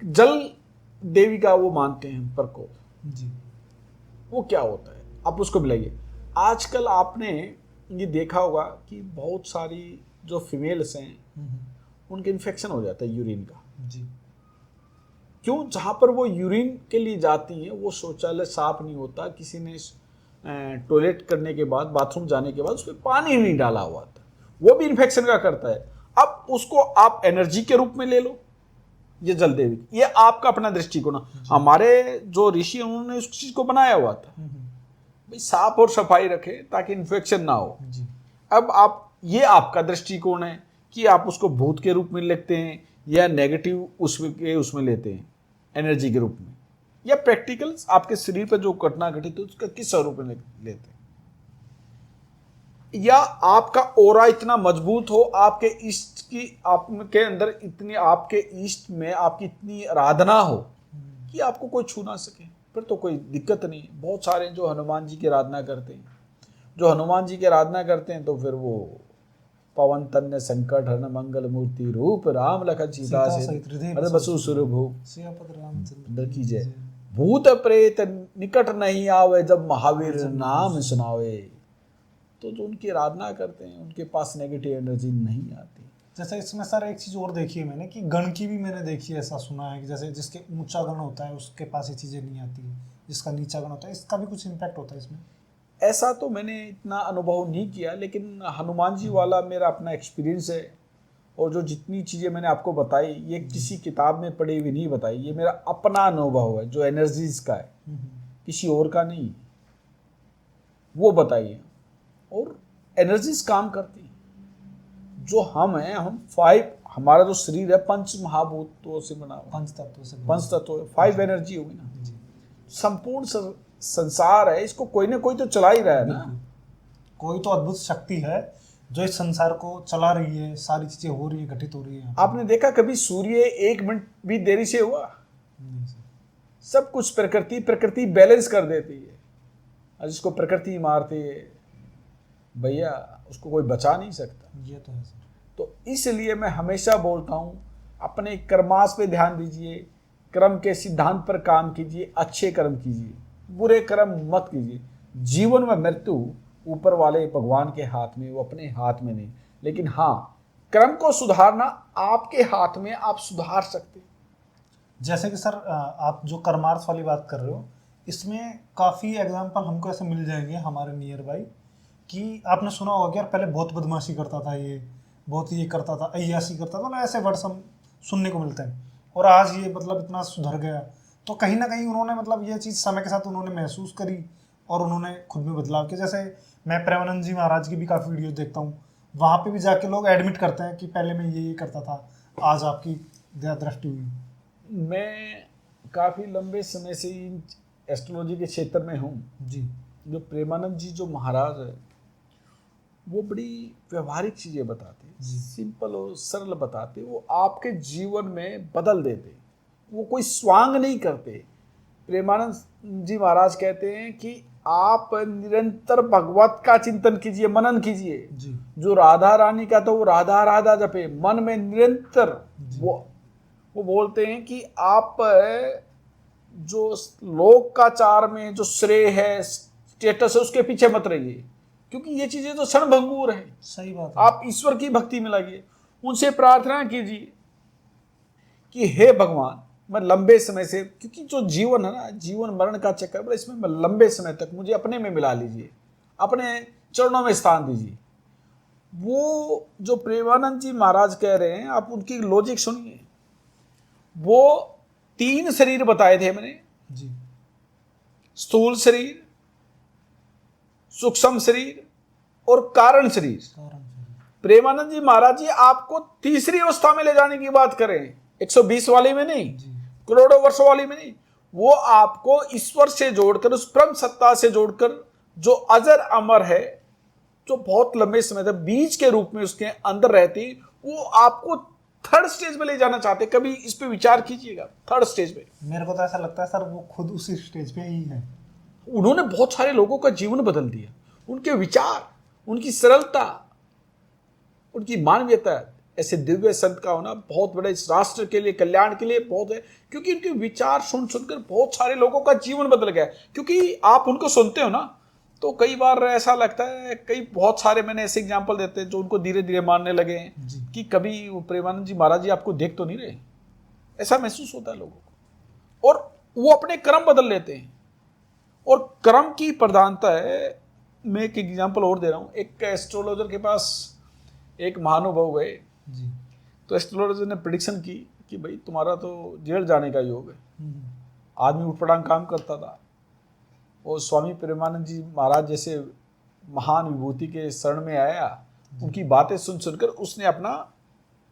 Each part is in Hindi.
जल देवी का वो मानते हैं प्रकोप जी। वो क्या होता है आप उसको मिलाइए। आजकल आपने ये देखा होगा कि बहुत सारी जो फीमेल्स हैं उनके इन्फेक्शन हो जाता है यूरिन का। जी। क्यों? जहाँ पर वो यूरिन के लिए जाती हैं वो शौचालय साफ नहीं होता, किसी ने टॉयलेट करने के बाद बाथरूम जाने के बाद उसमें पानी नहीं डाला हुआ था, वो भी इन्फेक्शन का करता है। अब उसको आप एनर्जी के रूप में ले लो, ये जल देवी, ये आपका अपना दृष्टिकोण। हमारे जो ऋषि उन्होंने उस चीज को बनाया हुआ था भाई साफ और सफाई रखे ताकि इन्फेक्शन ना हो। जी। अब आप ये आपका दृष्टिकोण है कि आप उसको भूत के रूप में लेते हैं या नेगेटिव उसमें लेते हैं एनर्जी के रूप में, या प्रैक्टिकल आपके शरीर पर जो घटना घटित है उसका किस स्वरूप में लेते हैं, या आपका ओरा इतना मजबूत हो, आपके इष्ट की आपके अंदर इतनी, आपके इष्ट में आपकी इतनी आराधना हो कि आपको कोई छू ना सके, फिर तो कोई दिक्कत नहीं। बहुत सारे जो हनुमान जी की आराधना करते हैं, जो हनुमान जी की आराधना करते हैं तो फिर वो पवन तन्य संकट हरण मंगल मूर्ति रूप राम लखन सीता से बसु सुरभूप की जय। भूत प्रेत निकट नहीं आवे जब महावीर नाम सुनावे। तो जो उनकी आराधना करते हैं उनके पास नेगेटिव एनर्जी नहीं आती। जैसे इसमें सर एक चीज़ और देखी है मैंने कि गण की भी मैंने देखी है, ऐसा सुना है कि जैसे जिसके ऊंचा गण होता है उसके पास ये चीज़ें नहीं आती, जिसका नीचा गण होता है इसका भी कुछ इम्पैक्ट होता है इसमें। ऐसा तो मैंने इतना अनुभव नहीं किया, लेकिन हनुमान जी वाला मेरा अपना एक्सपीरियंस है, और जो जितनी चीज़ें मैंने आपको बताई ये किसी किताब में पढ़ी हुई नहीं बताई, ये मेरा अपना अनुभव है जो एनर्जीज का है, किसी और का नहीं, वो बताइए। और एनर्जीज काम करती हैं, जो हम हैं, हम 5, हमारा जो शरीर है 5 महाभूतों से बना हुआ, 5 तत्वों से, 5 तत्व, 5 एनर्जी होगी ना। संपूर्ण संसार है, इसको कोई ना कोई तो चला ही रहा है ना। कोई तो अद्भुत शक्ति है जो इस संसार को चला रही है, सारी चीजें हो रही है, घटित हो रही है। आपने देखा कभी सूर्य 1 मिनट भी देरी से हुआ? नहीं सर। सब कुछ प्रकृति बैलेंस कर देती है, और जिसको प्रकृति मारती है भैया उसको कोई बचा नहीं सकता। ये तो है सर। तो इसलिए मैं हमेशा बोलता हूँ अपने कर्मास पे ध्यान दीजिए, कर्म के सिद्धांत पर काम कीजिए, अच्छे कर्म कीजिए, बुरे कर्म मत कीजिए। जीवन में मृत्यु ऊपर वाले भगवान के हाथ में, वो अपने हाथ में नहीं, लेकिन हाँ कर्म को सुधारना आपके हाथ में, आप सुधार सकते। जैसे कि सर आप जो कर्मार्थ वाली बात कर रहे हो, इसमें काफ़ी एग्जाम्पल हमको ऐसे मिल जाएंगे हमारे नियर बाई, कि आपने सुना होगा कि यार पहले बहुत बदमाशी करता था, ये बहुत ये करता था, अय्यासी करता था, मतलब ऐसे वर्ड्स हम सुनने को मिलते हैं, और आज ये मतलब इतना सुधर गया। तो कहीं ना कहीं उन्होंने मतलब ये चीज़ समय के साथ उन्होंने महसूस करी और उन्होंने खुद में बदलाव किया। जैसे मैं प्रेमानंद जी महाराज की भी काफ़ी वीडियो देखता हूँ, वहाँ पे भी जाके लोग एडमिट करते हैं कि पहले मैं ये करता था, आज आपकी दृष्टि हुई। मैं काफ़ी लंबे समय से एस्ट्रोलॉजी के क्षेत्र में हूँ जी। जो प्रेमानंद जी जो महाराज है वो बड़ी व्यवहारिक चीज़ें बताते, सिंपल और सरल बताते, वो आपके जीवन में बदल देते, वो कोई स्वांग नहीं करते। प्रेमानंद जी महाराज कहते हैं कि आप निरंतर भगवत का चिंतन कीजिए, मनन कीजिए। जो राधा रानी का तो वो राधा राधा जपे, मन में निरंतर। वो बोलते हैं कि आप जो लोकाचार में जो श्रेय है, स्टेटस है, उसके पीछे मत रहिए, क्योंकि ये चीजें तो क्षणभंगुर है। सही बात है। आप ईश्वर की भक्ति में लगिए, उनसे प्रार्थना कीजिए कि हे भगवान मैं लंबे समय से, क्योंकि जो जीवन है ना, जीवन मरण का चक्कर है, इसमें मैं लंबे समय तक मुझे अपने में मिला लीजिए, अपने चरणों में स्थान दीजिए। वो जो प्रेमानंद जी महाराज कह रहे हैं, आप उनकी लॉजिक सुनिए। वो 3 शरीर बताए थे मैंने जी, स्थूल शरीर, सूक्ष्म शरीर और कारण शरीर। प्रेमानंद जी महाराज जी आपको तीसरी अवस्था में ले जाने की बात करें, 120 वाली में नहीं, करोड़ों वर्षों वाली में नहीं। वो आपको ईश्वर से जोड़कर, उस परम सत्ता से जोड़कर, जो अजर अमर है, जो बहुत लंबे समय तक बीज के रूप में उसके अंदर रहती, वो आपको 3rd स्टेज में ले जाना चाहते। कभी इस पे विचार कीजिएगा, 3rd स्टेज में। मेरे को तो ऐसा लगता है सर वो खुद उसी स्टेज पे ही है। उन्होंने बहुत सारे लोगों का जीवन बदल दिया, उनके विचार, उनकी सरलता, उनकी मानवीयता, ऐसे दिव्य संत का होना बहुत बड़ा इस राष्ट्र के लिए, कल्याण के लिए बहुत है, क्योंकि उनके विचार सुन सुनकर बहुत सारे लोगों का जीवन बदल गया। क्योंकि आप उनको सुनते हो ना, तो कई बार ऐसा लगता है, कई बहुत सारे मैंने ऐसे एग्जाम्पल देते हैं जो उनको धीरे धीरे मानने लगे हैं कि कभी वो प्रेमानंद जी महाराज जी आपको देख तो नहीं रहे, ऐसा महसूस होता है लोगों को, और वो अपने कर्म बदल लेते हैं। और कर्म की प्रधानता है। मैं एक एग्जाम्पल और दे रहा हूँ। एक एस्ट्रोलॉजर के पास एक महानुभाव गए जी। तो एस्ट्रोलॉजर ने प्रिडिक्शन की कि भाई तुम्हारा तो जेल जाने का योग है। आदमी उठपटांग काम करता था, और स्वामी प्रेमानंद जी महाराज जैसे महान विभूति के शरण में आया, उनकी बातें सुन सुनकर उसने अपना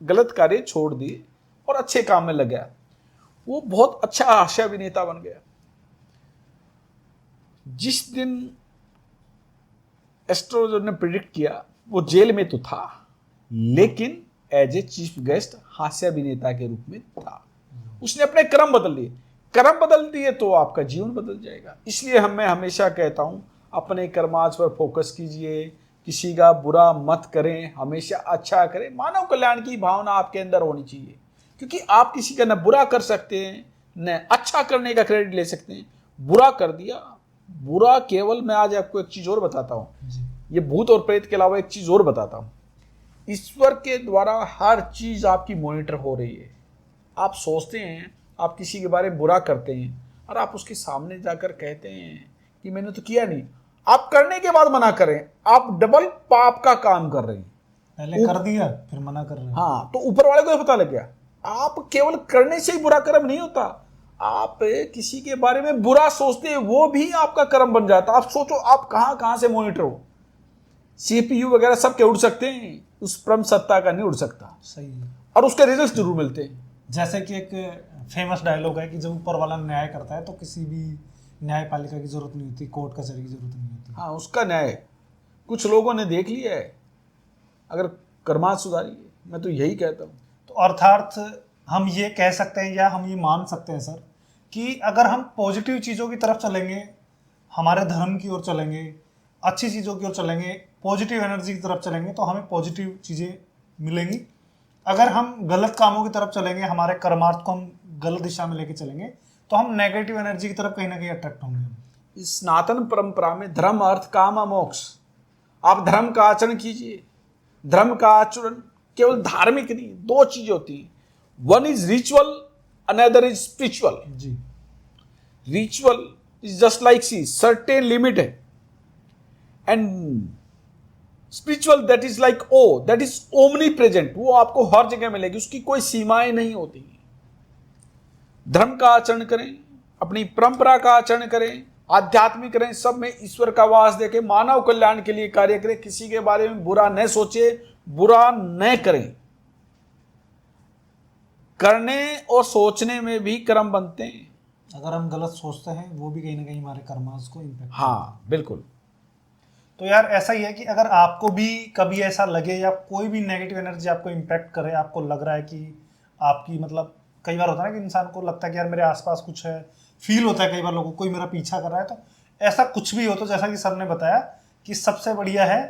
गलत कार्य छोड़ दिए और अच्छे काम में लग गया। वो बहुत अच्छा हास्य अभिनेता बन गया। जिस दिन एस्ट्रोलॉजर ने प्रिडिक्ट किया, वो जेल में तो था, लेकिन एज ए चीफ गेस्ट हास्य अभिनेता के रूप में था। उसने अपने कर्म बदल लिए। कर्म बदल दिए तो आपका जीवन बदल जाएगा। इसलिए मैं हमेशा कहता हूं, अपने कर्माज पर फोकस कीजिए, किसी का बुरा मत करें, हमेशा अच्छा करें। मानव कल्याण की भावना आपके अंदर होनी चाहिए, क्योंकि आप किसी का न बुरा कर सकते हैं न अच्छा करने का क्रेडिट ले सकते हैं। बुरा कर दिया, बुरा केवल, मैं आज आपको एक चीज और बताता हूं, ये भूत और प्रेत के अलावा एक चीज और बताता हूं। ईश्वर के द्वारा हर चीज आपकी मॉनिटर हो रही है। आप सोचते हैं, आप किसी के बारे में बुरा करते हैं और आप उसके सामने जाकर कहते हैं कि मैंने तो किया नहीं। आप करने के बाद मना करें, आप डबल पाप का काम कर रहे हैं। पहले कर दिया फिर मना कर रहे हैं। हाँ, तो ऊपर वाले को पता लग गया। आप केवल करने से ही बुरा कर्म नहीं होता, आप किसी के बारे में बुरा सोचते हैं, वो भी आपका कर्म बन जाता। आप सोचो, आप कहां कहां से मॉनिटर हो। सीपीयू वगैरह सब के उड़ सकते हैं, उस परम सत्ता का नहीं उड़ सकता। सही है। और उसके रिजल्ट जरूर मिलते हैं। जैसे कि एक फेमस डायलॉग है कि जब ऊपर वाला न्याय करता है तो किसी भी न्यायपालिका की जरूरत नहीं होती, कोर्ट कचहरी की जरूरत नहीं होती। हाँ, उसका न्याय कुछ लोगों ने देख लिया है। अगर कर्मात सुधारिए, मैं तो यही कहता हूँ। तो अर्थात हम ये कह सकते हैं या हम ये मान सकते हैं सर कि अगर हम पॉजिटिव चीज़ों की तरफ चलेंगे, हमारे धर्म की ओर चलेंगे, अच्छी चीज़ों की ओर चलेंगे, पॉजिटिव एनर्जी की तरफ चलेंगे तो हमें पॉजिटिव चीज़ें मिलेंगी। अगर हम गलत कामों की तरफ चलेंगे, हमारे कर्मार्थ को हम गलत दिशा में लेके चलेंगे तो हम नेगेटिव एनर्जी की तरफ कहीं ना कहीं अट्रैक्ट होंगे। इस सनातन परंपरा में धर्म, अर्थ, काम, मोक्ष, आप धर्म का आचरण कीजिए। धर्म का आचरण केवल धार्मिक नहीं, दो चीजें होती हैं, one is ritual, another is spiritual. जी। Ritual is just like see certain limit है, and spiritual that is like oh, that is omnipresent, वो आपको हर जगह मिलेगी, उसकी कोई सीमाएं नहीं होती। धर्म का आचरण करें, अपनी परंपरा का आचरण करें, आध्यात्मिक करें, सब में ईश्वर का वास देखें, मानव कल्याण के लिए कार्य करें, किसी के बारे में बुरा न सोचे, बुरा न करें। करने और सोचने में भी कर्म बनते हैं। अगर हम गलत सोचते हैं वो भी कहीं ना कहीं हमारे कर्मास को इम्पैक्ट। हाँ बिल्कुल। तो यार ऐसा ही है कि अगर आपको भी कभी ऐसा लगे या कोई भी नेगेटिव एनर्जी आपको इम्पैक्ट करे, आपको लग रहा है कि आपकी मतलब कई बार होता है ना कि इंसान को लगता है कि यार मेरे आसपास कुछ है, फील होता है कई बार लोगों को कोई मेरा पीछा कर रहा है, तो ऐसा कुछ भी हो तो जैसा कि सर ने बताया कि सबसे बढ़िया है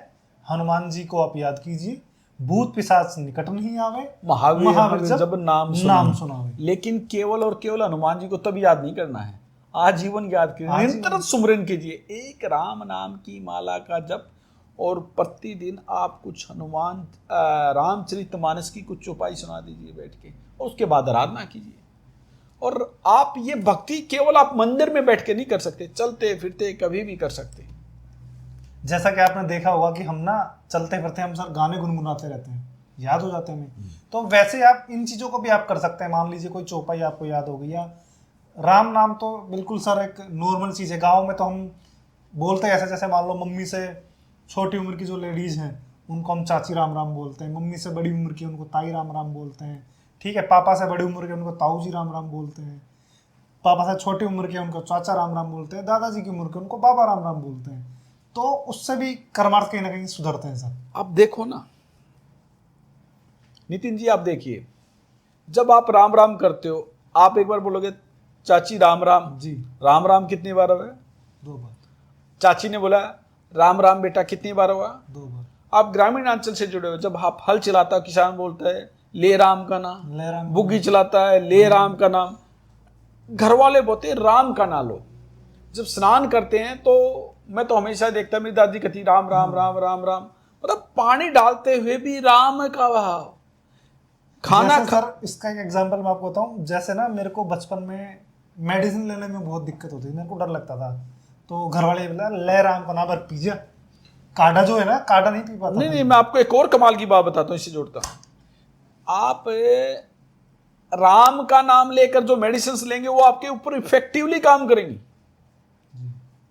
हनुमान जी को आप याद कीजिए, भूत पिशाच निकट नहीं आवे, महावीर जब नाम सुनावे। लेकिन केवल और केवल हनुमान जी को तब याद नहीं करना है, आजीवन याद कीजिए, निरंतर सुमरन कीजिए। एक राम नाम की माला का जप, और प्रतिदिन आप कुछ हनुमान रामचरितमानस की कुछ चौपाई सुना दीजिए बैठ के, और उसके बाद आराधना कीजिए। और आप ये भक्ति केवल आप मंदिर में बैठ के नहीं कर सकते, चलते फिरते कभी भी कर सकते। जैसा कि आपने देखा होगा कि हम ना चलते फिरते हम सर गाने गुनगुनाते रहते हैं, याद हो जाते हैं हमें। तो वैसे आप इन चीज़ों को भी आप कर सकते हैं। मान लीजिए कोई चौपाई आपको याद हो गई, या राम नाम तो बिल्कुल सर एक नॉर्मल चीज़ है। गाँव में तो हम बोलते हैं ऐसे, जैसे मान लो मम्मी से छोटी उम्र की जो लेडीज़ हैं उनको हम चाची राम राम बोलते हैं, मम्मी से बड़ी उम्र की उनको ताई राम राम बोलते हैं, ठीक है। पापा से बड़ी उम्र के उनको ताऊ जी राम राम बोलते हैं, पापा से छोटी उम्र के उनको चाचा राम राम बोलते हैं, दादाजी की उम्र के उनको बाबा राम राम बोलते हैं। तो उससे भी कर्मार्थ कहीं ना कहीं सुधरते हैं सर। आप देखो ना नितिन जी, आप देखिए, जब आप राम राम करते हो, आप एक बार बोलोगे चाची राम राम जी, राम राम कितनी बार हुआ? 2 बार। चाची ने बोला राम राम बेटा कितनी बार हुआ? 2 बार। आप ग्रामीण अंचल से जुड़े हो, जब आप हल चलाता हो किसान बोलता है ले राम का नाम, ले राम बुग्गी चलाता है ले राम का नाम, घर वाले बोलते हैं राम का ना लो। जब स्नान करते हैं तो मैं तो हमेशा देखता, मेरी दादी कहती राम राम राम राम राम, मतलब पानी डालते हुए भी राम का भाव। खाना सर इसका एक एग्जांपल मैं आपको बताऊं, जैसे ना मेरे को बचपन में मेडिसिन लेने में बहुत दिक्कत होती थी, मेरे को डर लगता था, तो घर वाले बोला ले राम का नाम पर पीजिए, काढ़ा जो है ना, काढ़ा नहीं पी पाता। नहीं, मैं आपको एक और कमाल की बात बताता हूँ, इससे जोड़ता हूँ। आप राम का नाम लेकर जो मेडिसिन लेंगे वो आपके ऊपर इफेक्टिवली काम करेंगी,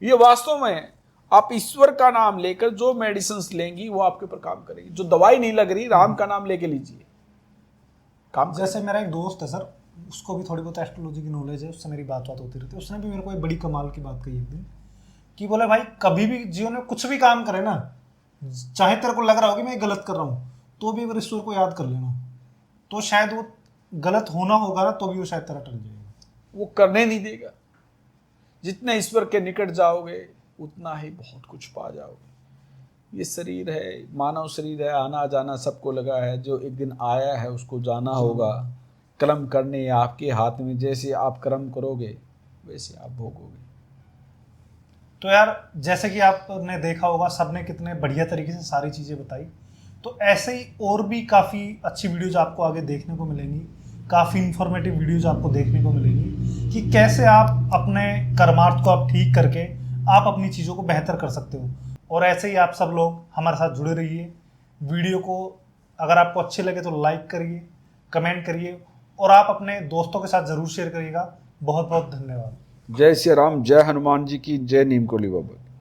ये वास्तव में। आप ईश्वर का नाम लेकर जो मेडिसिन लेंगी वो आपके ऊपर काम करेगी। जो दवाई नहीं लग रही, राम का नाम लेके लीजिए, काम। जैसे मेरा एक दोस्त है सर, उसको भी थोड़ी बहुत एस्ट्रोलॉजी की नॉलेज है, उससे मेरी बात होती रहती है। उसने भी मेरे को एक बड़ी कमाल की बात कही एक दिन, कि बोले भाई कभी भी जीवन में कुछ भी काम करे ना, चाहे तेरे को लग रहा हो कि मैं गलत कर रहा हूँ, तो भी अगर ईश्वर को याद कर लेना, तो शायद वो गलत होना होगा ना, तो भी वो शायद तेरा टल जाएगा। वो करने नहीं देगा। जितने ईश्वर के निकट जाओगे उतना ही बहुत कुछ पा जाओगे। ये शरीर है, मानव शरीर है, आना जाना सबको लगा है। जो एक दिन आया है उसको जाना होगा। कर्म करने आपके हाथ में, जैसे आप कर्म करोगे वैसे आप भोगोगे। तो यार जैसे कि आपने देखा होगा, सबने कितने बढ़िया तरीके से सारी चीज़ें बताई, तो ऐसे ही और भी काफ़ी अच्छी वीडियोज आपको आगे देखने को मिलेंगी, काफ़ी इंफॉर्मेटिव वीडियोज आपको देखने को मिलेंगी, कि कैसे आप अपने कर्मार्थ को आप ठीक करके आप अपनी चीज़ों को बेहतर कर सकते हो। और ऐसे ही आप सब लोग हमारे साथ जुड़े रहिए। वीडियो को अगर आपको अच्छे लगे तो लाइक करिए, कमेंट करिए, और आप अपने दोस्तों के साथ ज़रूर शेयर करिएगा। बहुत बहुत धन्यवाद। जय श्री राम, जय हनुमान जी की, जय नीम कोली बाबा।